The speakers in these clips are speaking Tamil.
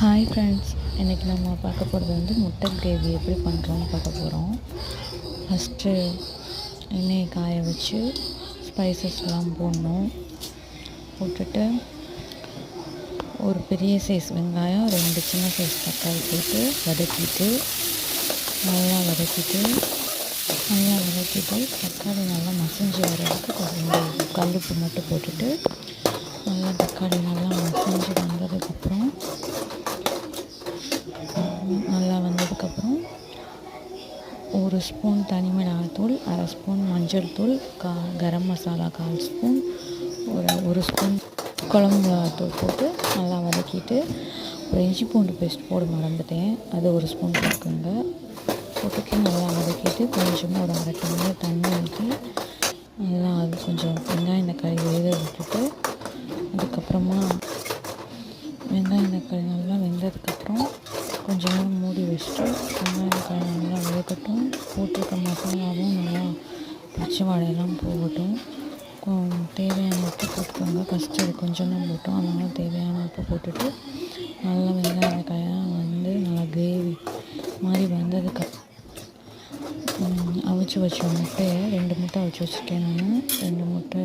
ஹாய் ஃப்ரெண்ட்ஸ், இன்றைக்கி நம்ம பார்க்க போகிறது முட்டை கிரேவி எப்படி பண்ணுறோன்னு பார்க்க போகிறோம். ஃபஸ்ட்டு எண்ணெயை காய வச்சு ஸ்பைசஸ்லாம் போடணும். போட்டுட்டு ஒரு பெரிய சைஸ் வெங்காயம், 2 சின்ன சைஸ் தக்காளி போட்டு நல்லா வதக்கிட்டு தக்காளி நல்லா மசிஞ்சு வர்றதுக்கு கொஞ்சம் கல்லுப்பு மட்டும் போட்டுட்டு நல்லா தக்காளி நல்லா மசிஞ்சு வந்ததுக்கப்புறம் ஒரு ஸ்பூன் தனி மிளகாய்த்தூள், 1/2 ஸ்பூன் மஞ்சள் தூள், கரம் மசாலா 1/4 ஸ்பூன், ஒரு ஸ்பூன் குழம்பு மிளகாய்த்தூள் போட்டு நல்லா வதக்கிட்டு ஒரு இஞ்சி பூண்டு பேஸ்ட் போட மறந்துட்டேன், அது 1 ஸ்பூன் போட்டுட்டு நல்லா வதக்கிட்டு கொஞ்சமாக ஒரு 1/2 டம்ளர் தண்ணி ஊற்றி நல்லா அது கொஞ்சம் வெங்காயம் தக்காளி வேக விட்டுட்டு அதுக்கப்புறமா வெங்காயம் தக்காளி நல்லா வெந்ததுக்கப்புறம் கொஞ்சம் நேரம் மூடி வச்சுட்டு வெங்காயம் தக்காளி நல்லா வேகட்டும். போட்டிருக்க மசாலாவும் நல்லா பச்சை வாடையெல்லாம் போகட்டும். தேவையான உப்பு போட்டுக்கோங்க. ஃபஸ்ட்டு அது கொஞ்சம் தான் போட்டோம், அதனால் தேவையான உப்பு போட்டுட்டு நல்லா வெங்காயம் தக்காளியெல்லாம் நல்லா கிரேவி மாதிரி வந்ததுக்கப்புறம் அவிச்சு வச்ச முட்டையை 2 முட்டை அவிச்சு வச்சுருக்கேன் நான். 2 முட்டை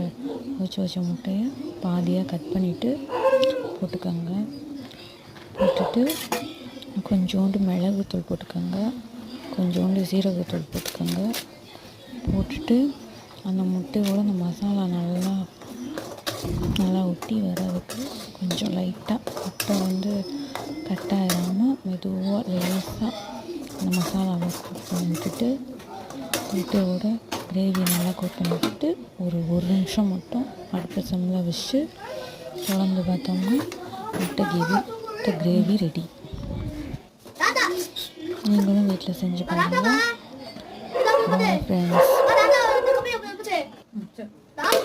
அவிச்சு வச்ச முட்டையை பாதியாக கட் பண்ணிவிட்டு போட்டுக்கோங்க. போட்டுட்டு கொஞ்சோண்டு மிளகுத்தூள் போட்டுக்கோங்க, கொஞ்சோண்டு சீரகத்தூள் போட்டுக்கோங்க. போட்டுட்டு அந்த முட்டையோடு அந்த மசாலா நல்லா ஒட்டி வர்றதுக்கு கொஞ்சம் லைட்டாக முட்டை கட் ஆகாமல் மெதுவாக லேசாக அந்த மசாலாவை குக் பண்ணி விட்டுட்டு முட்டையோட கிரேவி நல்லா குக் பண்ணி விட்டுட்டு ஒரு நிமிஷம் மட்டும் அடுத்த சிம்மில் வச்சு குழம்பு பார்த்தோம்னா முட்டை கிரேவி ரெடி. நீங்களும் வீட்டில் செஞ்சு பாருங்கள். Bye friends.